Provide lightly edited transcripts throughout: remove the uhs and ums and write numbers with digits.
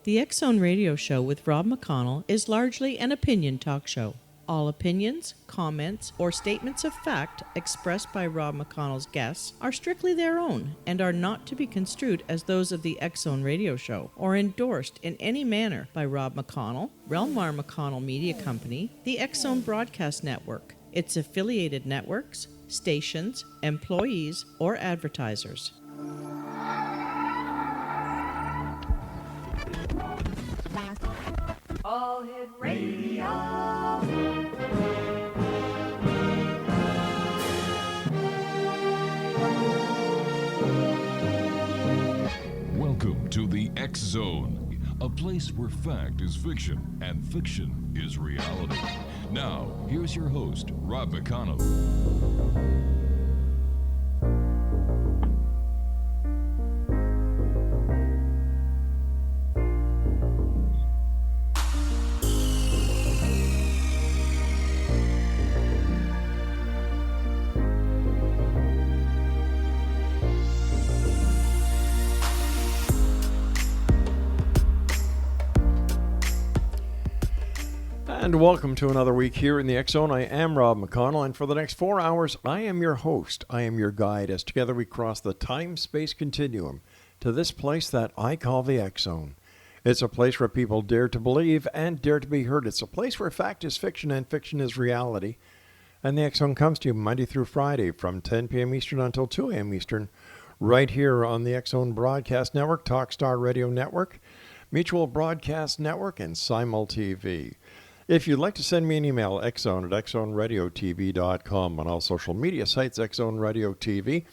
The X Zone Radio Show with Rob McConnell is largely an opinion talk show. All opinions, comments, or statements of fact expressed by Rob McConnell's guests are strictly their own and are not to be construed as those of the X Zone Radio Show or endorsed in any manner by Rob McConnell, Relmar McConnell Media Company, the X Zone Broadcast Network, its affiliated networks, stations, employees, or advertisers. All Hit Radio. Welcome to the X Zone, a place where fact is fiction and fiction is reality. Now, here's your host, Rob McConnell. And welcome to another week here in the X Zone. I am Rob McConnell, and for the next 4 hours, I am your host. I am your guide as together we cross the time-space continuum to this place that I call the X Zone. It's a place where people dare to believe and dare to be heard. It's a place where fact is fiction and fiction is reality. And the X Zone comes to you Monday through Friday from 10 p.m. Eastern until 2 a.m. Eastern, right here on the X Zone Broadcast Network, Talkstar Radio Network, Mutual Broadcast Network, and Simul TV. If you'd like to send me an email, xzone at xzoneradiotv.com, on all social media sites, Xzone Radio TV.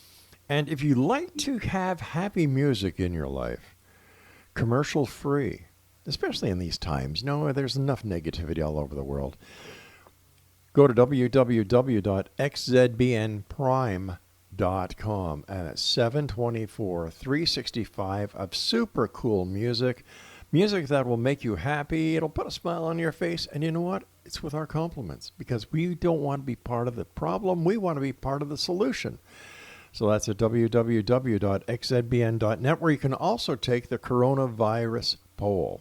And if you like to have happy music in your life, commercial free, especially in these times, there's enough negativity all over the world. Go to www.xzbnprime.com, and it's 724, 365 of super cool music. Music that will make you happy, it'll put a smile on your face, and you know what? It's with our compliments, because we don't want to be part of the problem, we want to be part of the solution. So that's at www.xzbn.net, where you can also take the coronavirus poll.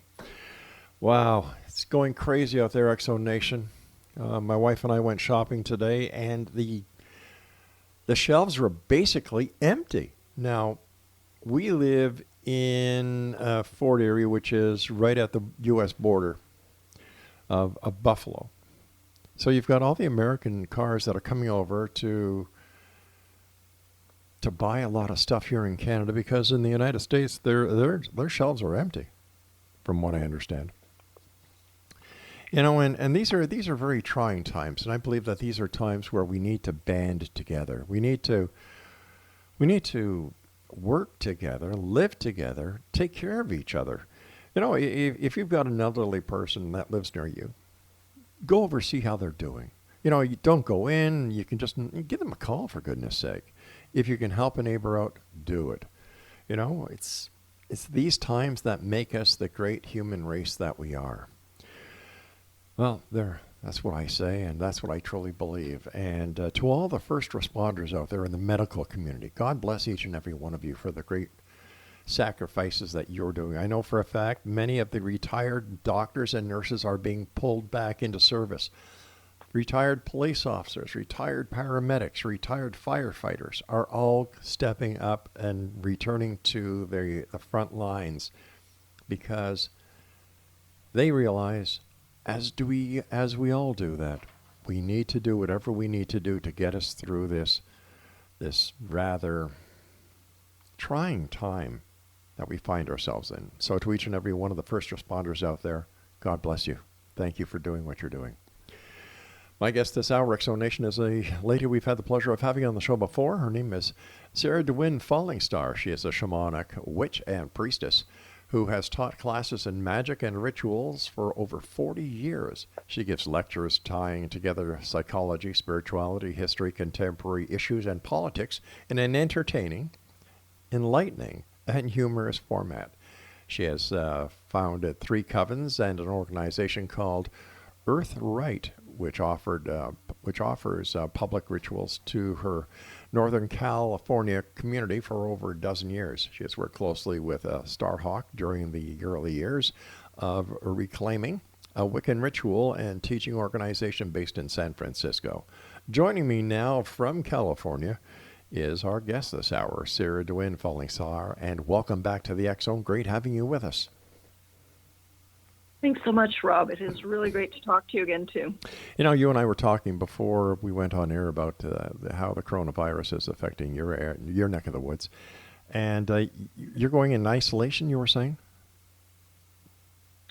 Wow, it's going crazy out there, X-Zone Nation. My wife and I went shopping today, and the shelves were basically empty. Now, we live in Fort Erie, which is right at the U.S. border of Buffalo. So you've got all the American cars that are coming over to buy a lot of stuff here in Canada, because in the United States, their shelves are empty, from what I understand. And these are very trying times, and I believe that these are times where we need to band together. We need to work together, live together, take care of each other. If you've got an elderly person that lives near you, go over, see how they're doing. You don't go in, you can just give them a call, for goodness sake. If you can help a neighbor out, do it. It's these times that make us the great human race that we are. Well, that's what I say, and that's what I truly believe. And to all the first responders out there in the medical community, God bless each and every one of you for the great sacrifices that you're doing. I know for a fact many of the retired doctors and nurses are being pulled back into service. Retired police officers, retired paramedics, retired firefighters are all stepping up and returning to the front lines, because they realize, as we all do, that we need to do whatever we need to do to get us through this rather trying time that we find ourselves in. So to each and every one of the first responders out there, God bless you. Thank you for doing what you're doing. My guest this hour, X Zone Nation, is a lady we've had the pleasure of having on the show before. Her name is Cerridwen Fallingstar. She is a shamanic witch and priestess who has taught classes in magic and rituals for over 40 years. She gives lectures tying together psychology, spirituality, history, contemporary issues, and politics in an entertaining, enlightening, and humorous format. She has founded 3 covens and an organization called Earth Rite, which offers public rituals to her Northern California community for over a dozen years. She has worked closely with Starhawk during the early years of Reclaiming, a Wiccan ritual and teaching organization based in San Francisco. Joining me now from California is our guest this hour, Cerridwen Fallingstar, and welcome back to the X Zone. Great having you with us. Thanks so much, Rob. It is really great to talk to you again, too. You know, you and I were talking before we went on air about how the coronavirus is affecting your neck of the woods. And you're going in isolation, you were saying?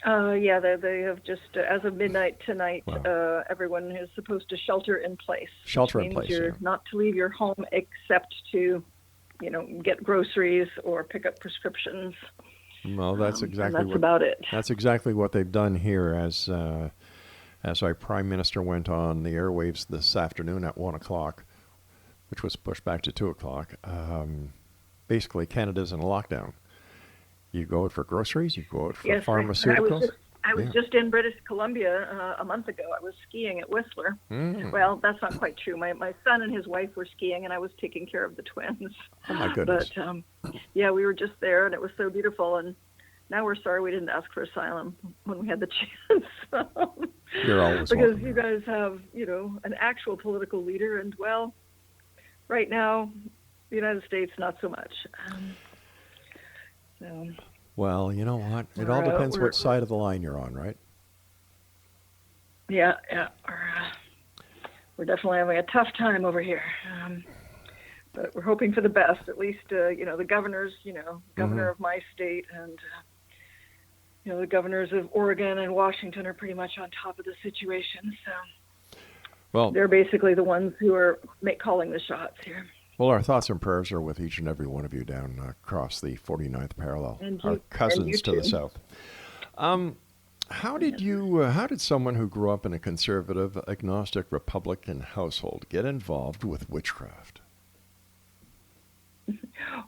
Yeah, they have just, as of midnight tonight, Wow. everyone is supposed to shelter in place. Shelter in which place, means you're yeah. not to leave your home except to, get groceries or pick up prescriptions. Well, that's exactly and that's about it. That's exactly what they've done here as our Prime Minister went on the airwaves this afternoon at 1 o'clock, which was pushed back to 2 o'clock. Basically, Canada's in a lockdown. You go out for groceries, you go out for pharmaceuticals. I was just in British Columbia a month ago. I was skiing at Whistler. Mm. Well, that's not quite true. My son and his wife were skiing, and I was taking care of the twins. Oh, my goodness. But, yeah, we were just there, and it was so beautiful. And now we're sorry we didn't ask for asylum when we had the chance. You're always because welcome. you guys have, an actual political leader, and, well, right now, the United States, not so much. Well, you know what? It all depends what side of the line you're on, right? Yeah. We're definitely having a tough time over here. But we're hoping for the best. At least, the governors, governor of my state and, the governors of Oregon and Washington are pretty much on top of the situation. So Well, they're basically the ones who are calling the shots here. well, our thoughts and prayers are with each and every one of you down across the 49th parallel, And our you cousins to the too. south. How did someone who grew up in a conservative, agnostic, Republican household get involved with witchcraft?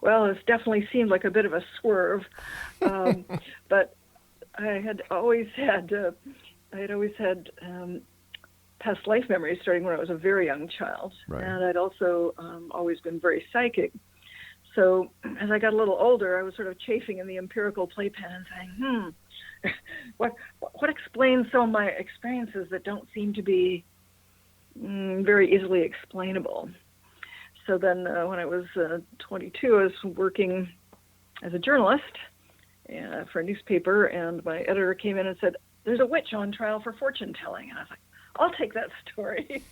Well, it's definitely seemed like a bit of a swerve, but I had always had past life memories starting when I was a very young child, Right. and I'd also always been very psychic. So as I got a little older, I was sort of chafing in the empirical playpen and saying, what explains some of my experiences that don't seem to be very easily explainable? So then when I was 22, I was working as a journalist for a newspaper, and my editor came in and said, "There's a witch on trial for fortune telling." And I was like, "I'll take that story."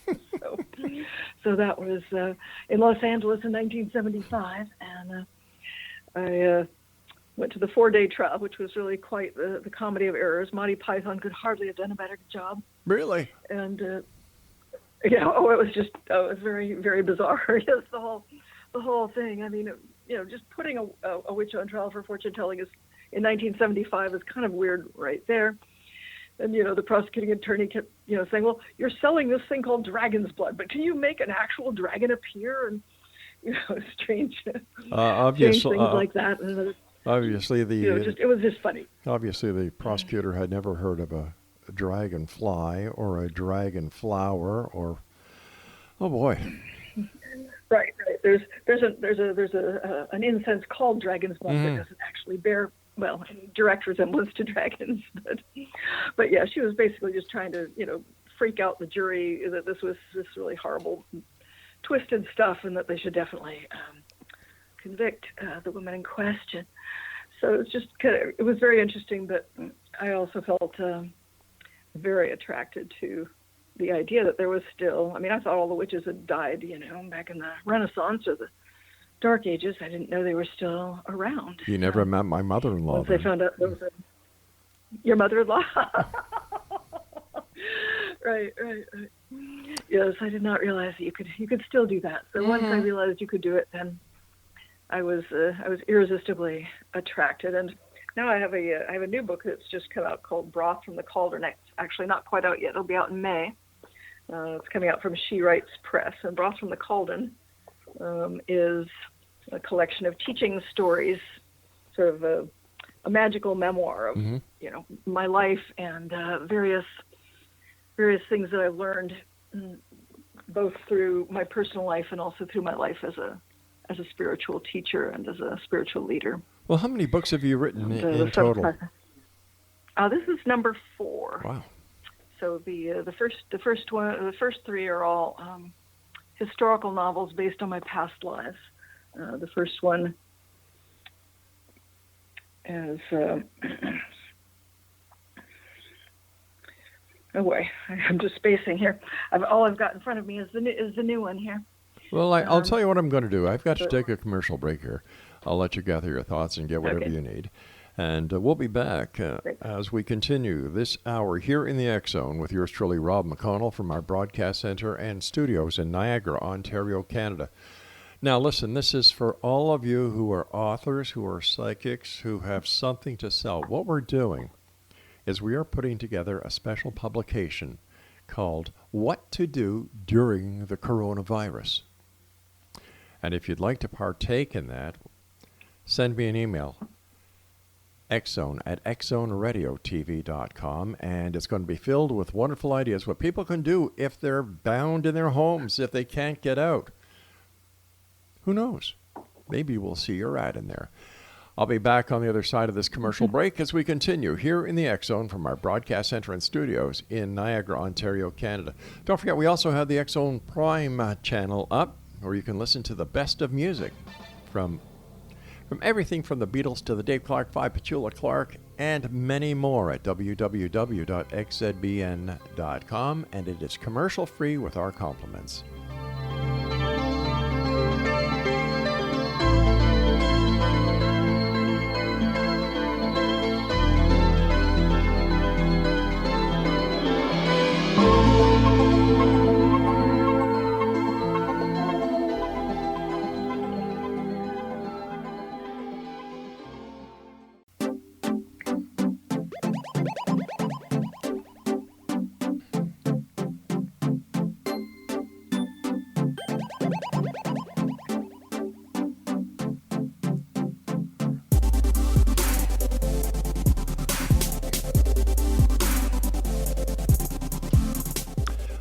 So that was in Los Angeles in 1975, and I went to the 4-day trial, which was really quite the comedy of errors. Monty Python could hardly have done a better job. Really? And it was very, very bizarre. Yes, the whole thing. I mean, just putting a witch on trial for fortune telling in 1975 is kind of weird right there. And, the prosecuting attorney kept, saying, "Well, you're selling this thing called dragon's blood, but can you make an actual dragon appear?" And, strange things like that. And, Obviously, it was just funny. Obviously, the prosecutor had never heard of a dragonfly or a dragon flower or, oh boy. Right. There's an incense called dragon's blood that doesn't actually bear direct resemblance to dragons, but yeah, she was basically just trying to freak out the jury that this was this really horrible, twisted stuff, and that they should definitely convict the woman in question. So it's just it was very interesting, but I also felt very attracted to the idea that there was still. I mean, I thought all the witches had died, back in the Renaissance or the Dark Ages. I didn't know they were still around. You never met my mother-in-law. Once I found out there was your mother-in-law. Right. Yes, I did not realize that you could still do that. So once I realized you could do it, then I was irresistibly attracted. And now I have a new book that's just come out called Broth from the Cauldron. It's actually not quite out yet. It'll be out in May. It's coming out from She Writes Press. And Broth from the Cauldron is a collection of teaching stories, sort of a magical memoir of my life and various various things that I've learned, both through my personal life and also through my life as a spiritual teacher and as a spiritual leader. Well, how many books have you written in total? This is number 4. Wow. So the first 3 are all historical novels based on my past lives. The first one is oh boy, I'm just spacing here. All I've got in front of me is the new one here. Well, I'll tell you what I'm going to do. I've got to take a commercial break here. I'll let you gather your thoughts and get whatever you need. And we'll be back as we continue this hour here in the X Zone with yours truly, Rob McConnell, from our broadcast center and studios in Niagara, Ontario, Canada. Now, listen, this is for all of you who are authors, who are psychics, who have something to sell. What we're doing is we are putting together a special publication called What to Do During the Coronavirus. And if you'd like to partake in that, send me an email, xzone@xzoneradiotv.com, and it's going to be filled with wonderful ideas, what people can do if they're bound in their homes, if they can't get out. Who knows? Maybe we'll see your ad in there. I'll be back on the other side of this commercial break as we continue here in the X Zone from our broadcast center and studios in Niagara, Ontario, Canada. Don't forget, we also have the X Zone Prime channel up, where you can listen to the best of music from everything from the Beatles to the Dave Clark 5, Petula Clark, and many more at www.xzbn.com, and it is commercial free with our compliments.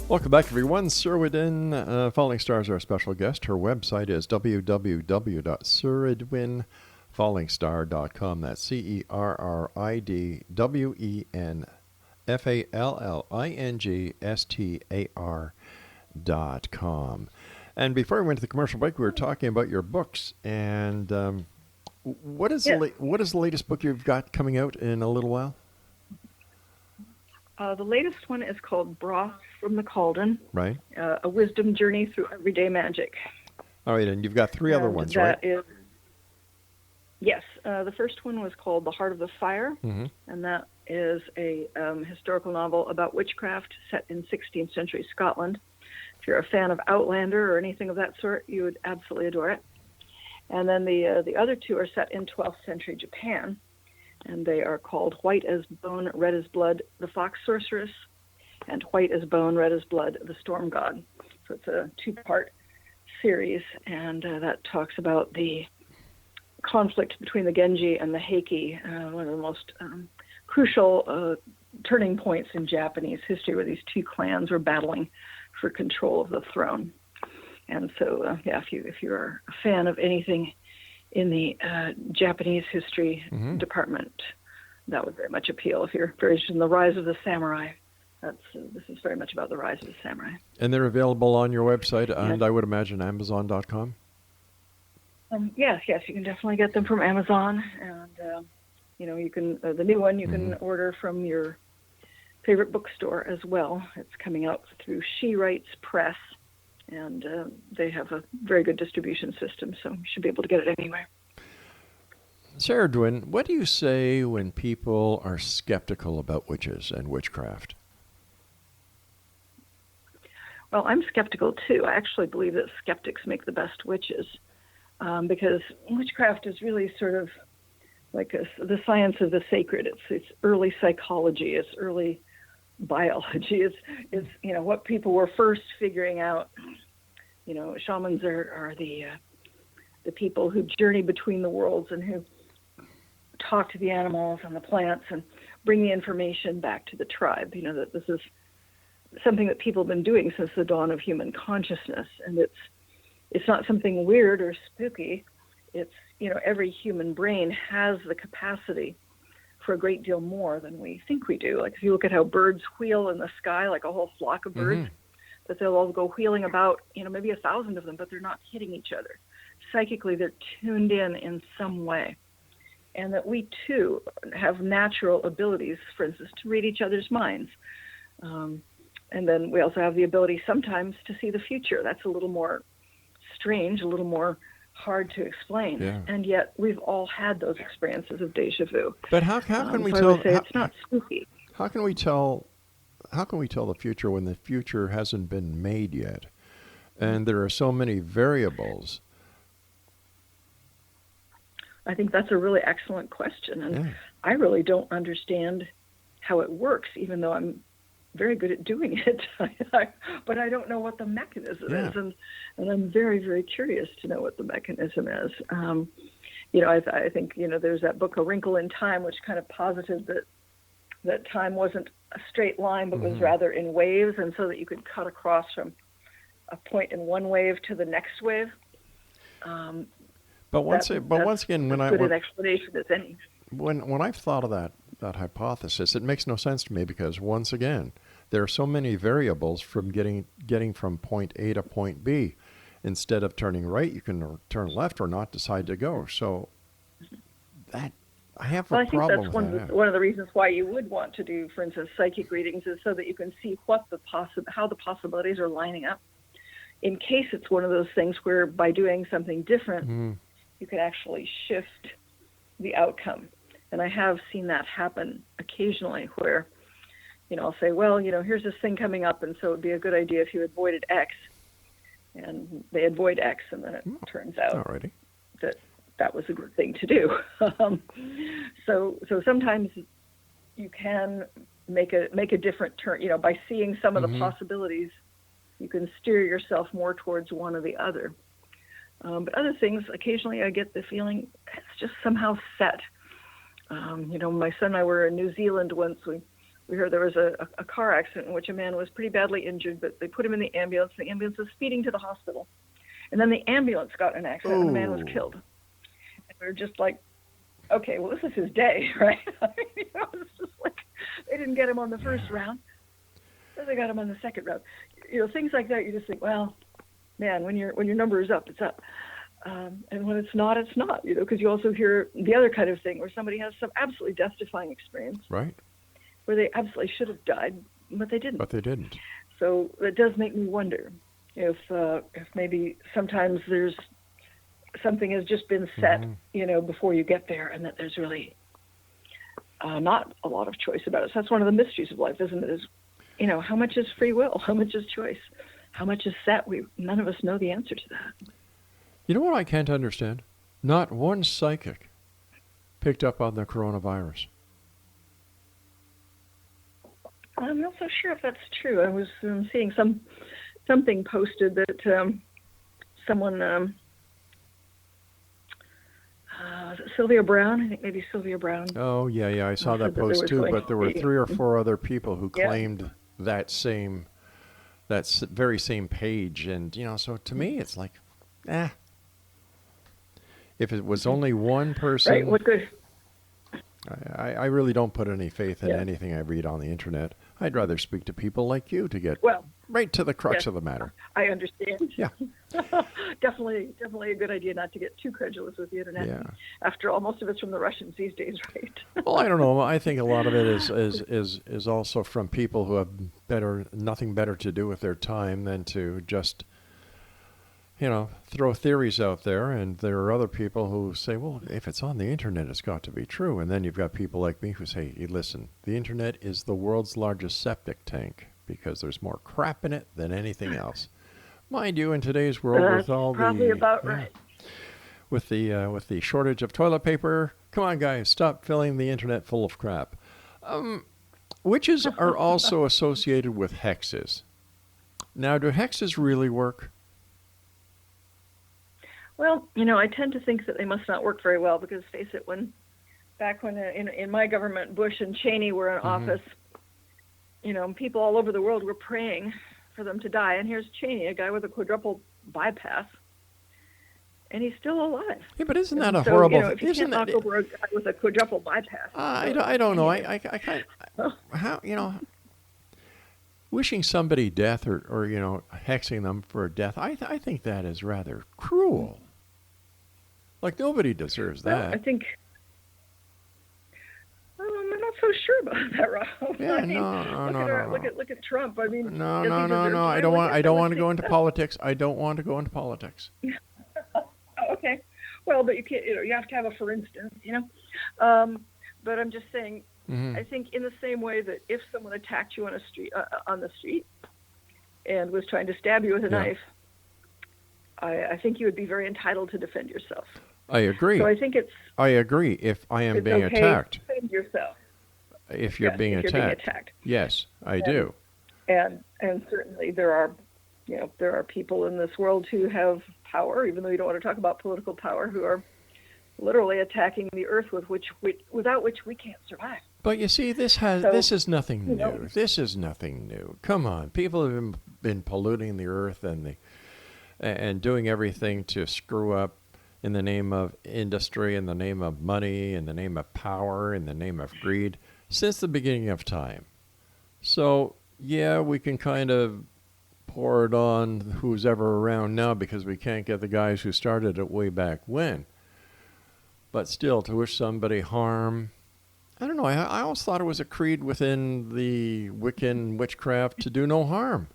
Welcome back, everyone. Cerridwen Fallingstar is our special guest. Her website is www.cerridwenfallingstar.com. That's CERRIDWENFALLINGSTAR.com. And before we went to the commercial break, we were talking about your books. And what is the latest book you've got coming out in a little while? The latest one is called Broth from the Cauldron. Right. A wisdom journey through everyday magic. All right, and you've got 3 other ones, right? Yes. The first one was called The Heart of the Fire, and that is a historical novel about witchcraft set in 16th century Scotland. If you're a fan of Outlander or anything of that sort, you would absolutely adore it. And then the other 2 are set in 12th century Japan, and they are called White as Bone, Red as Blood, The Fox Sorceress, and White as Bone, Red as Blood, The Storm God. So it's a 2-part series, and that talks about the conflict between the Genji and the Heike, one of the most crucial turning points in Japanese history, where these 2 clans were battling for control of the throne. And so, if you're a fan of anything in the Japanese history department, that would very much appeal. If you're very interested in the rise of the samurai, this is very much about the rise of the samurai. And they're available on your website, and I would imagine Amazon.com? Yes, you can definitely get them from Amazon, and you can the new one you can order from your favorite bookstore as well. It's coming out through She Writes Press, and they have a very good distribution system, so you should be able to get it anywhere. Cerridwen, what do you say when people are skeptical about witches and witchcraft? Well, I'm skeptical too. I actually believe that skeptics make the best witches, because witchcraft is really sort of like the science of the sacred. It's early psychology. It's early biology. It's what people were first figuring out. Shamans are the people who journey between the worlds and who talk to the animals and the plants and bring the information back to the tribe. That this is something that people have been doing since the dawn of human consciousness, and it's not something weird or spooky. It's, every human brain has the capacity for a great deal more than we think we do. Like if you look at how birds wheel in the sky, like a whole flock of birds, that they'll all go wheeling about, maybe 1,000 of them, but they're not hitting each other. Psychically, they're tuned in some way. And that we too have natural abilities, for instance, to read each other's minds. And then we also have the ability sometimes to see the future. That's a little more strange, a little more hard to explain. Yeah. And yet we've all had those experiences of deja vu. But how can we so tell? I would say it's not spooky. How can we tell? How can we tell the future when the future hasn't been made yet, and there are so many variables? I think that's a really excellent question, and I really don't understand how it works, even though I'm very good at doing it. But I don't know what the mechanism is, and I'm very, very curious to know what the mechanism is. I think there's that book, A Wrinkle in Time, which kind of posited that time wasn't a straight line, but was rather in waves, and so that you could cut across from a point in one wave to the next wave. But once again, when good an explanation as any. When I've thought of that hypothesis, it makes no sense to me, because once again, there are so many variables from getting from point A to point B. Instead of turning right, you can turn left or not decide to go. So that I have a problem with that. I think that's one of the reasons why you would want to do, for instance, psychic readings, is so that you can see how the possibilities are lining up. In case it's one of those things where by doing something different, you can actually shift the outcome. And I have seen that happen occasionally where, I'll say, well, here's this thing coming up, and so it would be a good idea if you avoided X. And they avoid X, and then it turns out that was a good thing to do. So sometimes you can make a different turn, by seeing some of the possibilities, you can steer yourself more towards one or the other. But other things, occasionally I get the feeling it's just somehow set. My son and I were in New Zealand once. We heard there was a car accident in which a man was pretty badly injured, but they put him in the ambulance. The ambulance was speeding to the hospital. And then the ambulance got in an accident and the man was killed. And we were just like, okay, well, this is his day, right? It's just like they didn't get him on the first round. Then they got him on the second round. Things like that, you just think, well, man, when your number is up, it's up. And when it's not, it's not, because you also hear the other kind of thing where somebody has some absolutely death-defying experience. Right. Where they absolutely should have died, but they didn't. So it does make me wonder if maybe sometimes there's something has just been set, before you get there, and that there's really not a lot of choice about it. So that's one of the mysteries of life, isn't it? Is how much is free will? How much is choice? How much is set? None of us know the answer to that. You know what I can't understand? Not one psychic picked up on the coronavirus. I'm not so sure if that's true. I was seeing something posted that someone, was it Sylvia Brown? I think maybe Sylvia Brown. Oh, yeah, I saw that post too, but there were 3 or 4 other people who claimed that very same page. And, so to me, it's like, if it was only one person. Right, what good? I really don't put any faith in anything I read on the internet. I'd rather speak to people like you to get right to the crux of the matter. I understand. Yeah. Definitely a good idea not to get too credulous with the internet. Yeah. After all, most of it's from the Russians these days, right? Well, I don't know. I think a lot of it is also from people who have nothing better to do with their time than to just throw theories out there. And there are other people who say, well, if it's on the internet, it's got to be true. And then you've got people like me who say, hey, listen, the internet is the world's largest septic tank because there's more crap in it than anything else. Mind you, in today's world, with all probably about right. With the shortage of toilet paper, come on, guys, stop filling the internet full of crap. Witches are also associated with hexes. Now, do hexes really work? Well, I tend to think that they must not work very well because, face it, back when in my government, Bush and Cheney were in office, people all over the world were praying for them to die. And here's Cheney, a guy with a quadruple bypass, and he's still alive. Yeah, but isn't that a so, horrible? If you can't knock over a guy with a quadruple bypass, I don't know. I can't. How wishing somebody death or hexing them for death. I think that is rather cruel. Like nobody deserves that. Well, I think. I'm not so sure about that, Rob. Yeah, no. Look at Trump. I mean, no. I don't want to go into politics. I don't want to go into politics. Okay. Well, but you can't. You have to have a for instance. But I'm just saying. Mm-hmm. I think in the same way that if someone attacked you on the street, and was trying to stab you with a knife, I think you would be very entitled to defend yourself. I agree. So I think I agree. If I am being okay attacked, to defend yourself. If you're being attacked. Yes, I do. And certainly there are people in this world who have power, even though you don't want to talk about political power, who are literally attacking the earth without which we can't survive. But you see, this is nothing new. This is nothing new. Come on, people have been polluting the earth and doing everything to screw up in the name of industry, in the name of money, in the name of power, in the name of greed, since the beginning of time. So, yeah, we can kind of pour it on who's ever around now because we can't get the guys who started it way back when. But still, to wish somebody harm, I don't know, I always thought it was a creed within the Wiccan witchcraft to do no harm.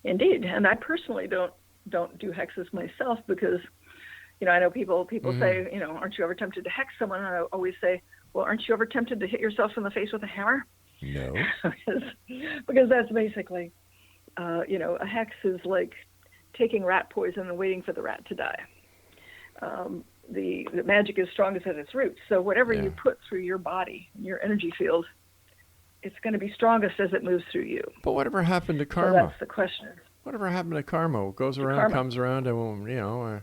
Indeed, and I personally don't do hexes myself because, I know people say, aren't you ever tempted to hex someone? And I always say, well, aren't you ever tempted to hit yourself in the face with a hammer? No. because that's basically, a hex is like taking rat poison and waiting for the rat to die. The magic is strongest at its roots. So whatever you put through your body, your energy field, it's going to be strongest as it moves through you. But whatever happened to karma? So that's the question. Whatever happened to karma? It goes around, comes around, and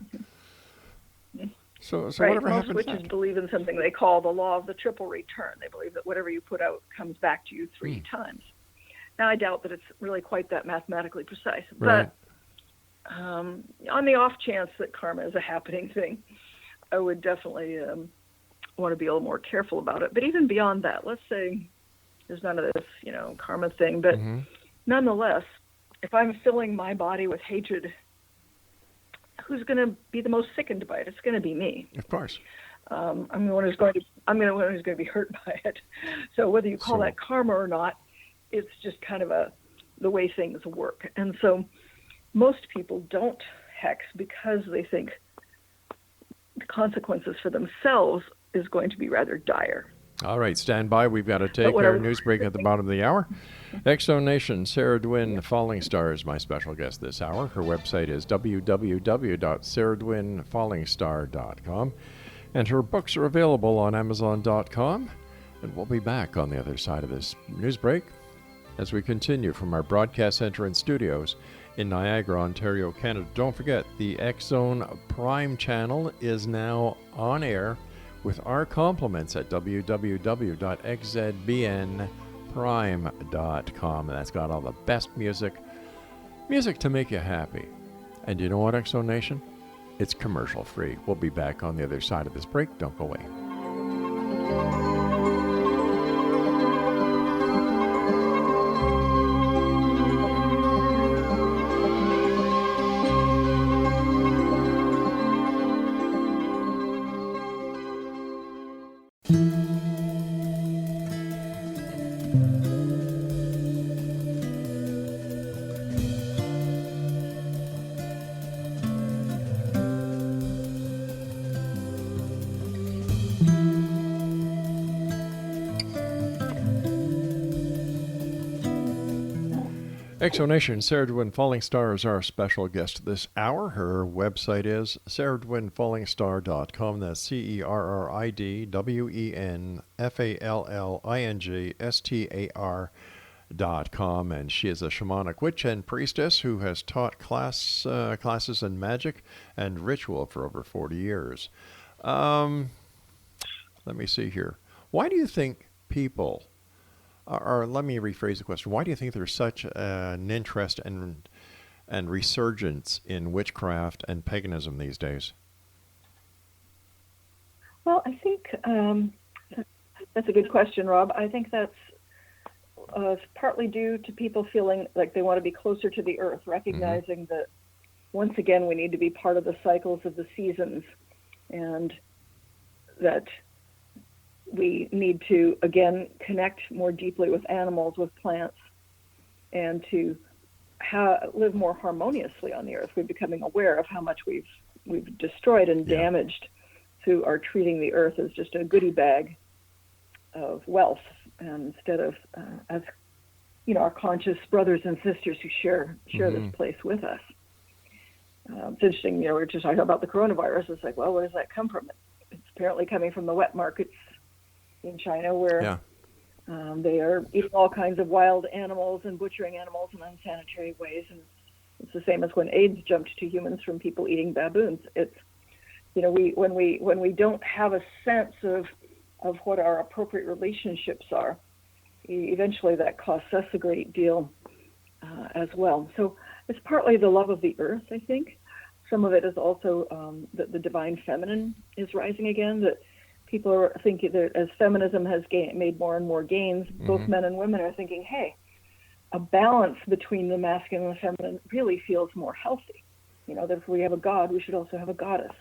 So whatever happened to that? Most witches believe in something they call the law of the triple return. They believe that whatever you put out comes back to you 3 times. Now, I doubt that it's really quite that mathematically precise. Right. But on the off chance that karma is a happening thing, I would definitely want to be a little more careful about it. But even beyond that, let's say there's none of this, karma thing. But nonetheless, if I'm filling my body with hatred, who's going to be the most sickened by it? It's going to be me. Of course. I'm the one who's going to be hurt by it. So whether you call that karma or not, it's just kind of the way things work. And so most people don't hex because they think the consequences for themselves is going to be rather dire. All right, stand by. We've got to take our news break at the bottom of the hour. Exo Nation, Cerridwen Fallingstar is my special guest this hour. Her website is www.cerridwenfallingstar.com. And her books are available on Amazon.com. And we'll be back on the other side of this news break as we continue from our broadcast center and studios in Niagara, Ontario, Canada. Don't forget, the X-Zone Prime channel is now on air with our compliments at www.xzbnprime.com. And that's got all the best music to make you happy. And you know what, Exo Nation? It's commercial free. We'll be back on the other side of this break. Don't go away. Exo Nation, Cerridwen Fallingstar is our special guest this hour. Her website is cerridwenfallingstar.com. That's CerridwenFallingstar.com. And she is a shamanic witch and priestess who has taught classes in magic and ritual for over 40 years. Let me see here. Why do you think people Or let me rephrase the question. Why do you think there's such an interest and resurgence in witchcraft and paganism these days? Well, I think that's a good question, Rob. I think that's partly due to people feeling like they want to be closer to the earth, recognizing that once again we need to be part of the cycles of the seasons, and that we need to again connect more deeply with animals, with plants, and to live more harmoniously on the earth. We're becoming aware of how much we've destroyed and damaged through our treating the earth as just a goodie bag of wealth, instead of as our conscious brothers and sisters who share this place with us. It's interesting, we were just talking about the coronavirus. It's like, well, where does that come from? It's apparently coming from the wet markets in China, where they are eating all kinds of wild animals and butchering animals in unsanitary ways. And it's the same as when AIDS jumped to humans from people eating baboons. It's when we don't have a sense of what our appropriate relationships are, eventually that costs us a great deal as well. So it's partly the love of the earth, I think. Some of it is also that the divine feminine is rising again, that people are thinking that as feminism has made more and more gains, both men and women are thinking, hey, a balance between the masculine and the feminine really feels more healthy. That if we have a god, we should also have a goddess,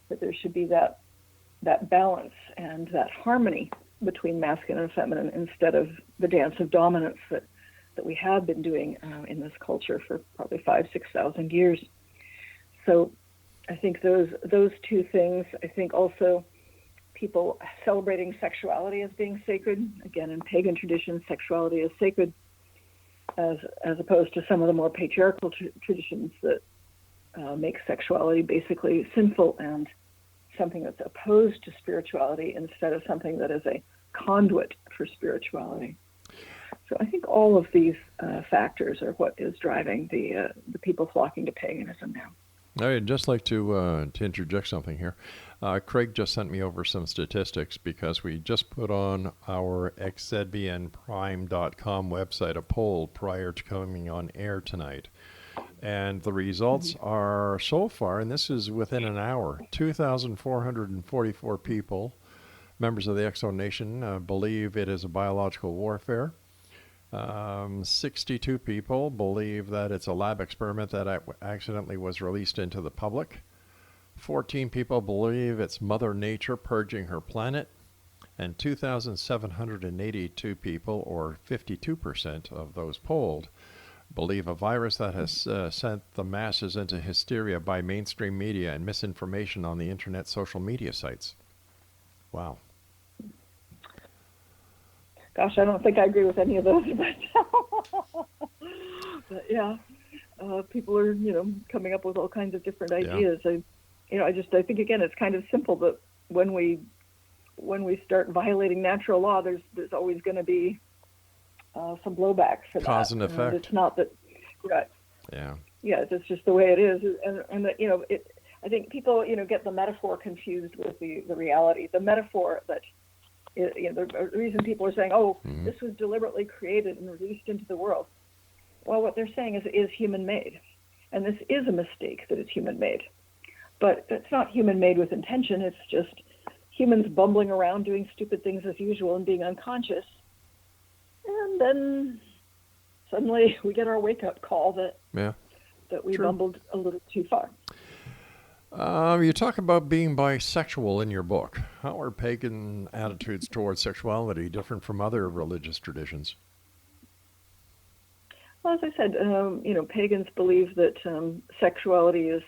that there should be that balance and that harmony between masculine and feminine, instead of the dance of dominance that we have been doing in this culture for probably 5,000-6,000 years. So I think those two things. I think also people celebrating sexuality as being sacred. Again, in pagan traditions, sexuality is sacred, as opposed to some of the more patriarchal traditions that make sexuality basically sinful and something that's opposed to spirituality, instead of something that is a conduit for spirituality. So I think all of these factors are what is driving the people flocking to paganism now. I'd just like to interject something here. Craig just sent me over some statistics, because we just put on our xzbnprime.com website a poll prior to coming on air tonight. And the results are so far, and this is within an hour, 2,444 people, members of the Exo Nation, believe it is a biological warfare. 62 people believe that it's a lab experiment that accidentally was released into the public. 14 people believe it's Mother Nature purging her planet. And 2,782 people, or 52% of those polled, believe a virus that has sent the masses into hysteria by mainstream media and misinformation on the internet social media sites. Wow. Gosh, I don't think I agree with any of those, but yeah, people are, coming up with all kinds of different ideas. I think again, it's kind of simple, that when we start violating natural law, there's always going to be some blowback for that. Cause and effect. It's not that, Yeah, it's just the way it is, and that, I think people, get the metaphor confused with the reality. The metaphor that, the reason people are saying, this was deliberately created and released into the world. Well, what they're saying is it is human-made, and this is a mistake that it's human-made. But it's not human-made with intention. It's just humans bumbling around doing stupid things as usual and being unconscious. And then suddenly we get our wake-up call that we bumbled a little too far. You talk about being bisexual in your book. How are pagan attitudes towards sexuality different from other religious traditions? Well, as I said, pagans believe that sexuality is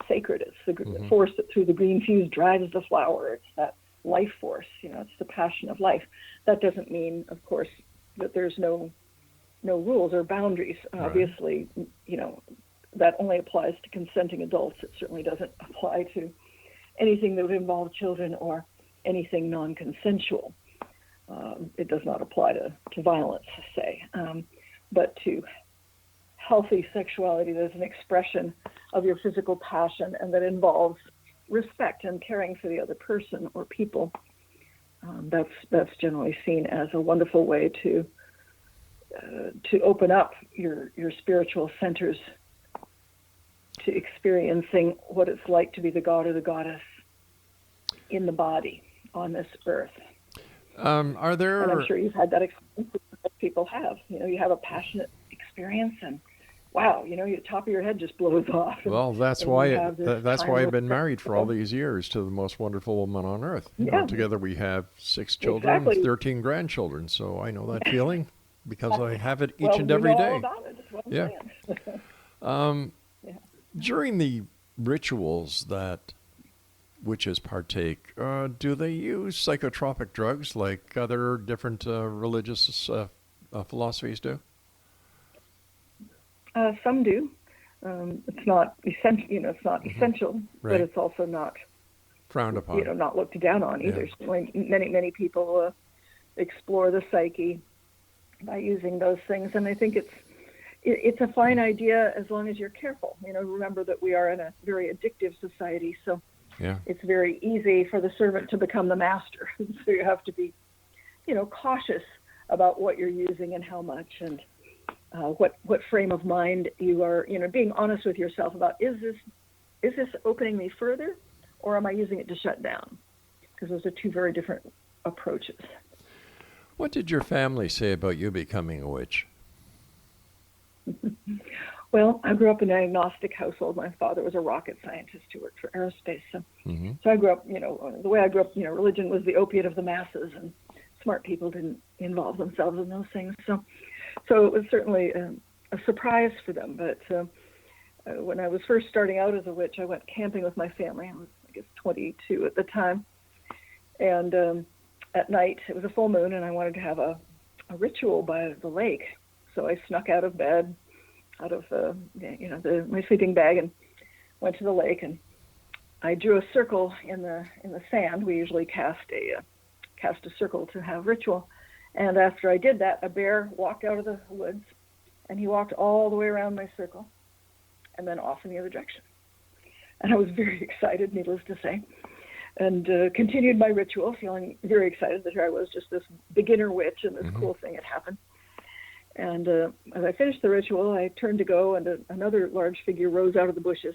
sacred. It's the force that through the green fuse drives the flower. It's that life force. It's the passion of life. That doesn't mean, of course, that there's no rules or boundaries. Right. Obviously, that only applies to consenting adults. It certainly doesn't apply to anything that would involve children or anything non-consensual. It does not apply to violence, say, but to healthy sexuality that is an expression of your physical passion and that involves respect and caring for the other person or people. That's generally seen as a wonderful way to to open up your spiritual centers to experiencing what it's like to be the god or the goddess in the body on this earth. Are there? And I'm sure you've had that experience that people have. You have a passionate experience, and wow, the top of your head just blows off. Well, that's why I've been married for all these years to the most wonderful woman on earth. Together we have 6 children, 13 grandchildren. So I know that feeling because I have it each and every day. All about it. That's what I'm saying. During the rituals that witches partake, do they use psychotropic drugs like other different religious philosophies do? Some do. It's not essential. It's not essential, Right. but it's also not Frowned upon. Not looked down on either. Yeah. So many people explore the psyche by using those things, and I think it's a fine idea as long as you're careful. Remember that we are in a very addictive society, so it's very easy for the servant to become the master. So you have to be, cautious about what you're using and how much, and what frame of mind you are. Being honest with yourself about is this opening me further, or am I using it to shut down? Because those are two very different approaches. What did your family say about you becoming a witch? Well, I grew up in an agnostic household. My father was a rocket scientist who worked for aerospace. So I grew up, the way I grew up, religion was the opiate of the masses, and smart people didn't involve themselves in those things. So it was certainly a surprise for them. But when I was first starting out as a witch, I went camping with my family. I was, 22 at the time. And at night, it was a full moon, and I wanted to have a ritual by the lake. So I snuck out of bed, out of my sleeping bag, and went to the lake. And I drew a circle in the sand. We usually cast a circle to have ritual. And after I did that, a bear walked out of the woods, and he walked all the way around my circle, and then off in the other direction. And I was very excited, needless to say, and continued my ritual, feeling very excited that here I was, just this beginner witch, and this cool thing had happened. And as I finished the ritual, I turned to go, and another large figure rose out of the bushes.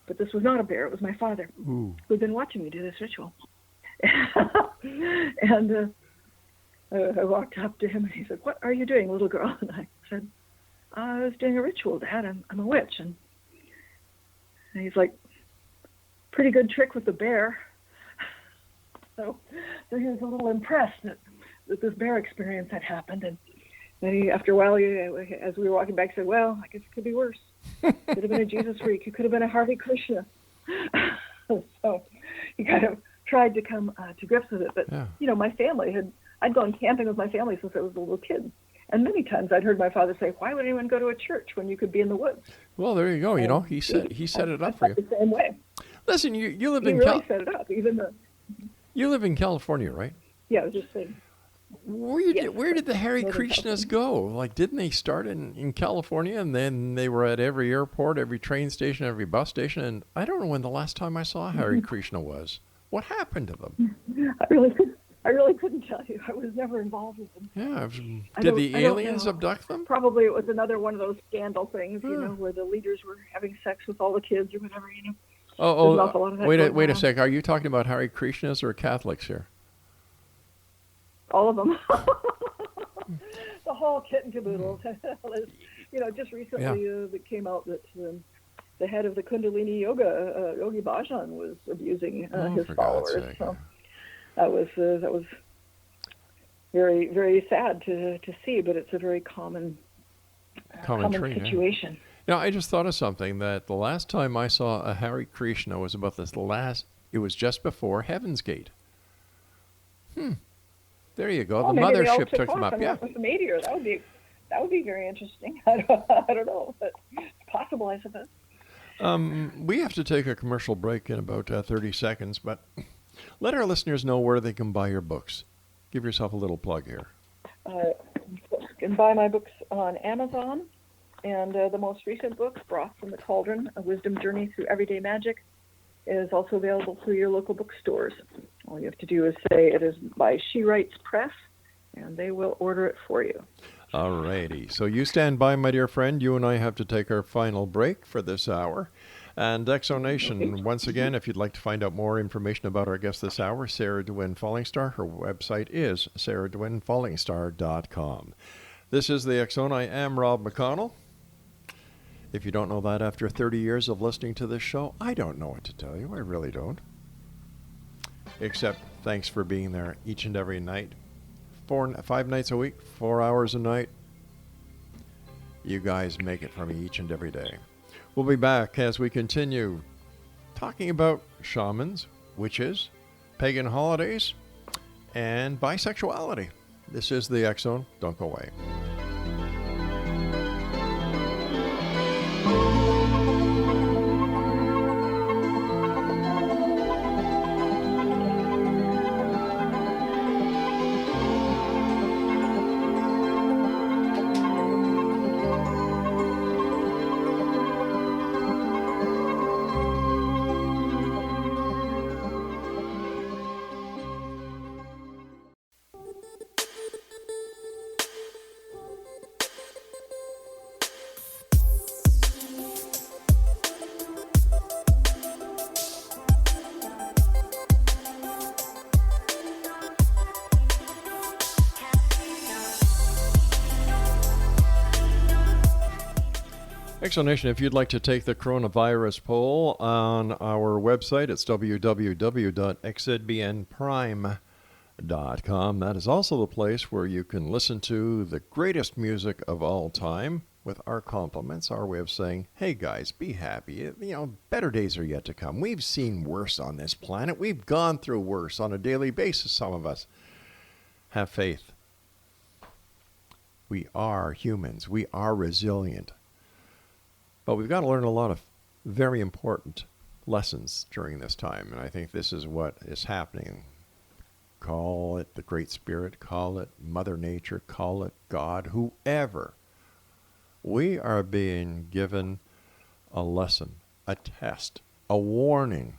But this was not a bear. It was my father, who'd been watching me do this ritual. And I walked up to him, and he said, "What are you doing, little girl?" And I said, "I was doing a ritual, Dad. I'm a witch." And he's like, "Pretty good trick with the bear." So he was a little impressed that this bear experience had happened. And then he, after a while, as we were walking back, said, "Well, I guess it could be worse. Could have been a Jesus freak. It could have been a Hare Krishna." So he kind of tried to come to grips with it. But, my family I'd gone camping with my family since I was a little kid. And many times I'd heard my father say, "Why would anyone go to a church when you could be in the woods?" Well, there you go. He set it up for you. The same way. Listen, you live He in really set it up, even though. You live in California, right? Yeah, I was just saying. Where did the Hare Krishnas go? Like, didn't they start in California, and then they were at every airport, every train station, every bus station? And I don't know when the last time I saw a Hare Krishna was. What happened to them? I really couldn't tell you. I was never involved with them. Yeah. Did the aliens abduct them? Probably it was another one of those scandal things, where the leaders were having sex with all the kids or whatever, Wait a sec. Are you talking about Hare Krishnas or Catholics here? All of them. The whole kit and caboodle. Just recently it came out that the head of the Kundalini Yoga, Yogi Bhajan, was abusing his followers. So that was very, very sad to see, but it's a very common situation. Now, I just thought of something, that the last time I saw a Hare Krishna was it was just before Heaven's Gate. There you go. The mothership took them up. Yeah. With the meteor, that would be very interesting. I don't know, but it's possible, I suppose. We have to take a commercial break in about 30 seconds, but let our listeners know where they can buy your books. Give yourself a little plug here. You can buy my books on Amazon, and the most recent book, Broth from the Cauldron, A Wisdom Journey Through Everyday Magic, is also available through your local bookstores. All you have to do is say it is by She Writes Press, and they will order it for you. Alrighty. So you stand by, my dear friend. You and I have to take our final break for this hour. And Exonation, once again, if you'd like to find out more information about our guest this hour, Cerridwen Fallingstar, her website is cerridwenfallingstar.com. This is the X-Zone. I am Rob McConnell. If you don't know that after 30 years of listening to this show, I don't know what to tell you. I really don't. Except thanks for being there each and every night. 5 nights a week, 4 hours a night. You guys make it for me each and every day. We'll be back as we continue talking about shamans, witches, pagan holidays, and bisexuality. This is the X-Zone. Don't go away. Exonation, if you'd like to take the coronavirus poll on our website, it's www.xzbnprime.com. That is also the place where you can listen to the greatest music of all time with our compliments, our way of saying, hey guys, be happy. Better days are yet to come. We've seen worse on this planet. We've gone through worse on a daily basis, some of us. Have faith. We are humans. We are resilient. But we've got to learn a lot of very important lessons during this time, and I think this is what is happening. Call it the Great Spirit, call it Mother Nature, call it God, whoever. We are being given a lesson, a test, a warning.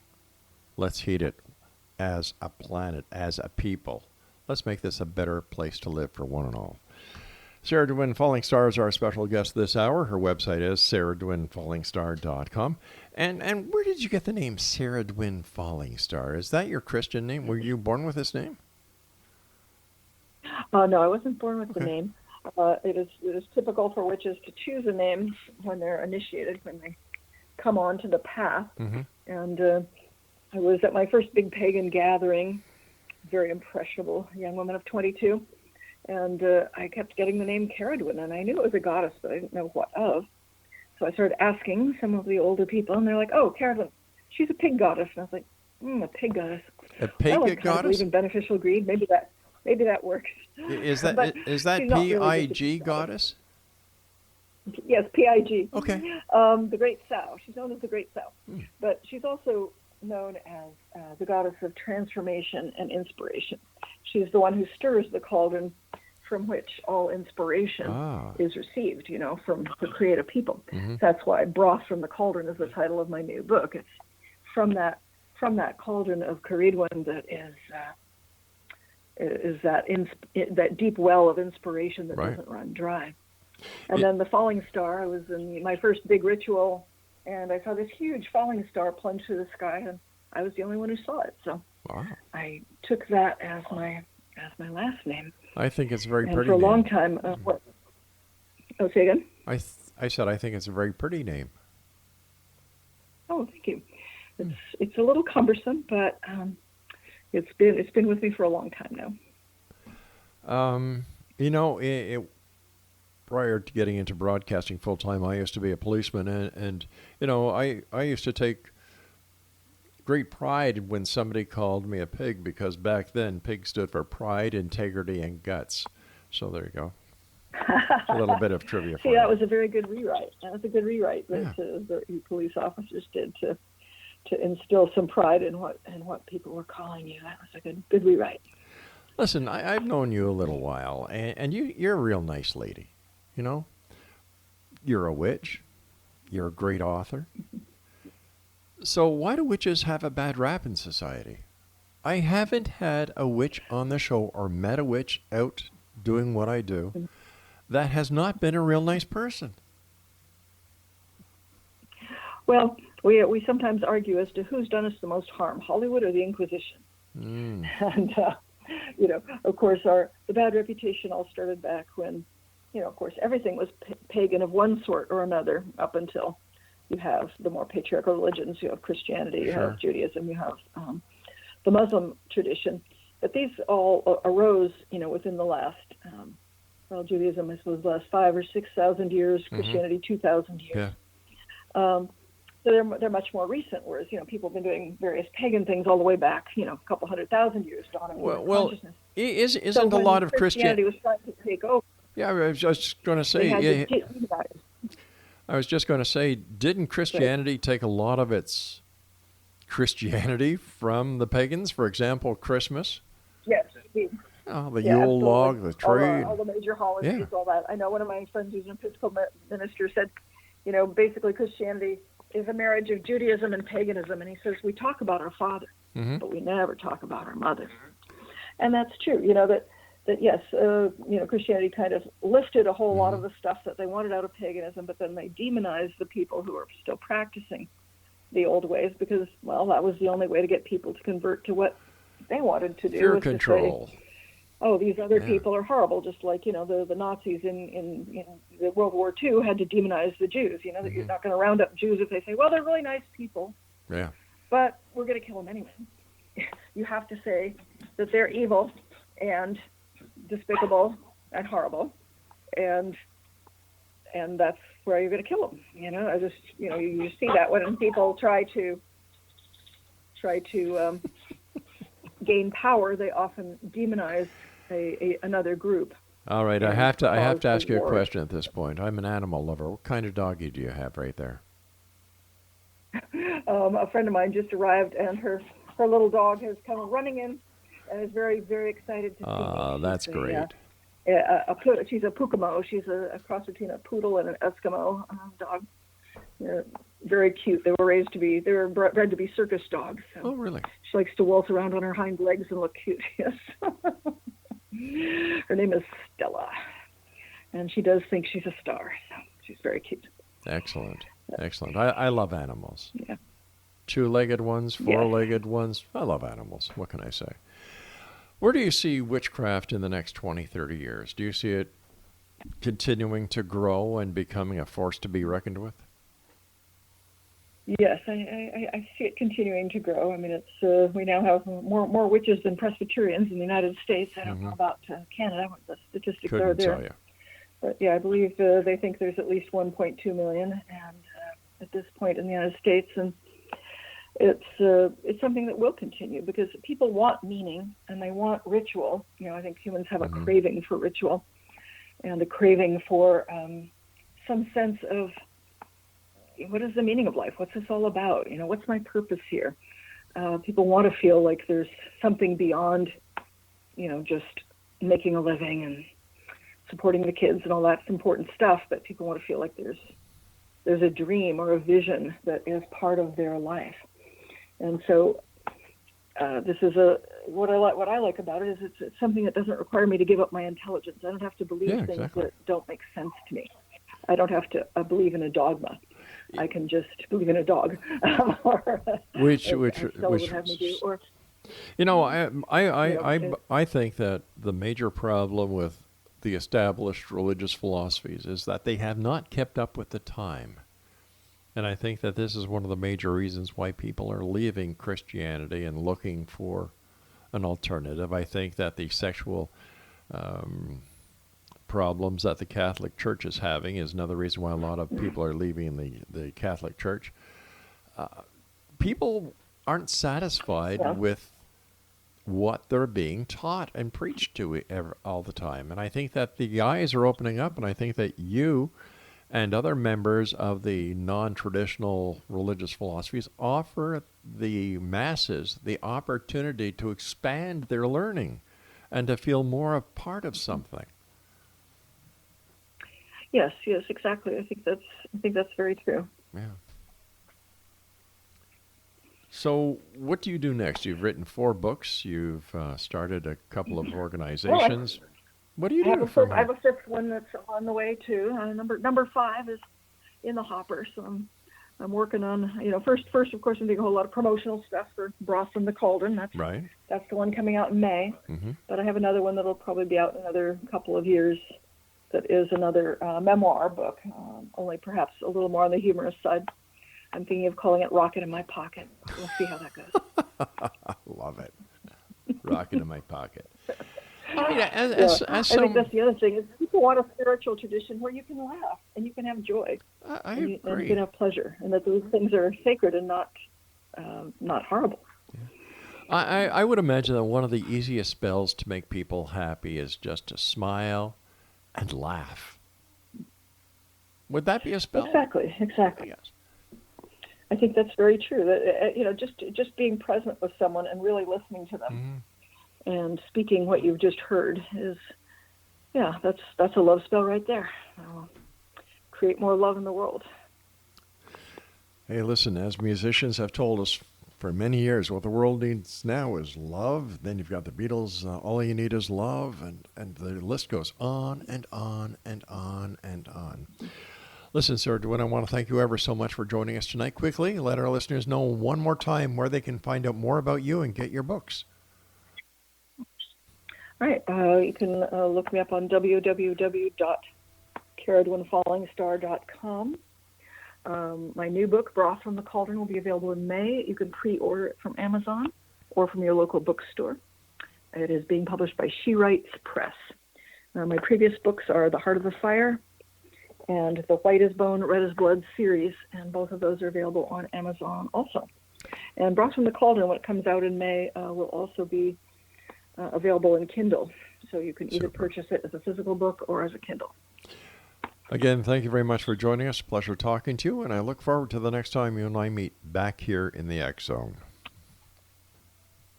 Let's heed it as a planet, as a people. Let's make this a better place to live for one and all. Cerridwen Fallingstar is our special guest this hour. Her website is cerridwenfallingstar.com. And where did you get the name Cerridwen Fallingstar? Is that your Christian name? Were you born with this name? No, I wasn't born with the name. It is typical for witches to choose a name when they're initiated, when they come onto the path. Mm-hmm. And I was at my first big pagan gathering, very impressionable young woman of 22. And I kept getting the name Cerridwen, and I knew it was a goddess, but I didn't know what of. So I started asking some of the older people, and they're like, "Oh, Cerridwen, she's a pig goddess." And I was like, "A pig goddess? A pig goddess? Believe in beneficial greed. Maybe that works." Is that P-I-G goddess? Yes, P-I-G. Okay. The Great Sow. She's known as the Great Sow, but she's also known as the goddess of transformation and inspiration. She's the one who stirs the cauldron from which all inspiration is received, to create a people. Mm-hmm. That's why Broth from the Cauldron is the title of my new book. It's from that cauldron of Cerridwen that is that deep well of inspiration that doesn't run dry. And then the falling star, I was in my first big ritual, and I saw this huge falling star plunge through the sky, and I was the only one who saw it. So I took that as my last name. I think it's a very pretty for a name. long time. Say again? I said I think it's a very pretty name. Oh, thank you. It's a little cumbersome, but it's been with me for a long time now. Prior to getting into broadcasting full time, I used to be a policeman, and I used to take great pride when somebody called me a pig, because back then pig stood for pride, integrity, and guts. So there you go. A little bit of trivia for you. That was a very good rewrite. That was a good rewrite that the police officers did to instill some pride in what people were calling you. That was a good rewrite. Listen, I've known you a little while, and you're a real nice lady. You're a witch. You're a great author. So why do witches have a bad rap in society? I haven't had a witch on the show or met a witch out doing what I do that has not been a real nice person. Well, we sometimes argue as to who's done us the most harm, Hollywood or the Inquisition. And, of course, the bad reputation all started back when, of course, everything was pagan of one sort or another up until you have the more patriarchal religions. You have Christianity, you have Judaism, you have the Muslim tradition. But these all arose, within the last, Judaism, I suppose, the last 5,000 or 6,000 years, Christianity, 2,000 years. Yeah. So they're much more recent, whereas, people have been doing various pagan things all the way back, a couple 100,000 years, dawning consciousness. Isn't a lot of Christianity was trying to take over. Yeah, I was just going to say, didn't Christianity take a lot of its Christianity from the pagans? For example, Christmas? Yes. The Yule log, the tree. All the major holidays, all that. I know one of my friends who's an Episcopal minister said, basically Christianity is a marriage of Judaism and paganism. And he says, we talk about our father, but we never talk about our mother. And that's true, that yes, Christianity kind of lifted a whole lot of the stuff that they wanted out of paganism, but then they demonized the people who are still practicing the old ways because, well, that was the only way to get people to convert to what they wanted to do. Fear control. To say, oh, these other people are horrible, just like, the Nazis in the World War II had to demonize the Jews. That you're not going to round up Jews if they say, well, they're really nice people. Yeah. But we're going to kill them anyway. You have to say that they're evil and despicable and horrible, and that's where you're going to kill them. I just, you see that when people try to gain power, they often demonize another group. All right, I have to ask you a question at this point. I'm an animal lover. What kind of doggy do you have right there? A friend of mine just arrived, and her little dog has come running in and is very, very excited to see me. Oh, that's great. She's a Pukamo. She's a cross between a poodle and an Eskimo dog. They're very cute. They were bred to be circus dogs. So oh, really? She likes to waltz around on her hind legs and look cute. Yes. Her name is Stella, and she does think she's a star. So she's very cute. Excellent. I love animals. Yeah. Two-legged ones, four-legged ones. I love animals. What can I say? Where do you see witchcraft in the next 20, 30 years? Do you see it continuing to grow and becoming a force to be reckoned with? Yes, I see it continuing to grow. I mean, it's we now have more witches than Presbyterians in the United States. I don't know about Canada, what the statistics Couldn't are there. tell you. But yeah, I believe they think there's at least 1.2 million, and at this point in the United States, and it's something that will continue because people want meaning and they want ritual. I think humans have a craving for ritual and a craving for some sense of what is the meaning of life? What's this all about? What's my purpose here? People want to feel like there's something beyond, just making a living and supporting the kids and all that's important stuff, but people want to feel like there's a dream or a vision that is part of their life. And so this is what I like about it is it's something that doesn't require me to give up my intelligence. I don't have to believe things that don't make sense to me. I don't have to believe in a dogma. I can just believe in a dog. which would have me do, or, I think that the major problem with the established religious philosophies is that they have not kept up with the time. And I think that this is one of the major reasons why people are leaving Christianity and looking for an alternative. I think that the sexual problems that the Catholic Church is having is another reason why a lot of people are leaving the Catholic Church. People aren't satisfied with what they're being taught and preached to all the time. And I think that the eyes are opening up, and I think that you and other members of the non-traditional religious philosophies offer the masses the opportunity to expand their learning and to feel more a part of something. Yes, exactly. I think that's very true. Yeah. So what do you do next? You've written 4 books. You've started a couple of organizations. What do you I have do a for fifth, I have a fifth one that's on the way too. Number 5 is in the hopper, so I'm working on, first of course I'm doing a whole lot of promotional stuff for Broth from the Cauldron. Right. That's the one coming out in May. Mm-hmm. But I have another one that'll probably be out in another couple of years. That is another memoir book, only perhaps a little more on the humorous side. I'm thinking of calling it Rocket in My Pocket. We'll see how that goes. Love it. Rocket in my pocket. I mean, I think that's the other thing is people want a spiritual tradition where you can laugh and you can have joy I and agree. you can have pleasure, and that those things are sacred and not horrible. I would imagine that one of the easiest spells to make people happy is just to smile and laugh. Would that be a spell? Exactly. Yes. I think that's very true. That just being present with someone and really listening to them and speaking what you've just heard is, that's a love spell right there. Create more love in the world. Hey, listen, as musicians have told us for many years, what the world needs now is love. Then you've got the Beatles, All You Need Is Love, and the list goes on and on and on and on. Listen, Cerridwen, I want to thank you ever so much for joining us tonight. Quickly, let our listeners know one more time where they can find out more about you and get your books. All right. You can look me up on www.cerridwenfallingstar.com. My new book, Broth from the Cauldron, will be available in May. You can pre-order it from Amazon or from your local bookstore. It is being published by She Writes Press. My previous books are The Heart of the Fire and The White as Bone, Red as Blood series, and both of those are available on Amazon also. And Broth from the Cauldron, when it comes out in May, will also be available in Kindle. So you can either purchase it as a physical book or as a Kindle. Again, thank you very much for joining us. Pleasure talking to you, and I look forward to the next time you and I meet back here in the X Zone.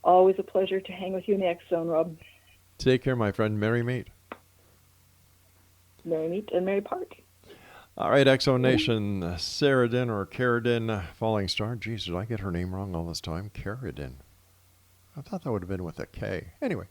Always a pleasure to hang with you in the X Zone, Rob. Take care, my friend. Merry meet. Merry meet and merry part. All right, X Zone Nation, Cerridwen Fallingstar. Jeez, did I get her name wrong all this time? Cerridwen. I thought that would have been with a K. Anyway,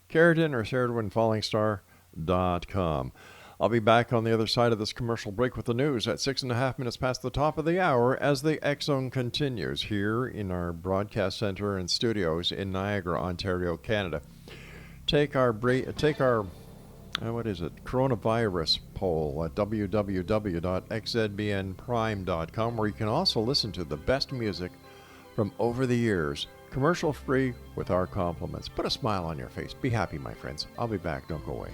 CerridwenFallingstar.com. I'll be back on the other side of this commercial break with the news at 6.5 minutes past the top of the hour as the X Zone continues here in our broadcast center and studios in Niagara, Ontario, Canada. Take our coronavirus poll at www.xzbnprime.com, where you can also listen to the best music from over the years, commercial free with our compliments. Put a smile on your face. Be happy, my friends. I'll be back. Don't go away.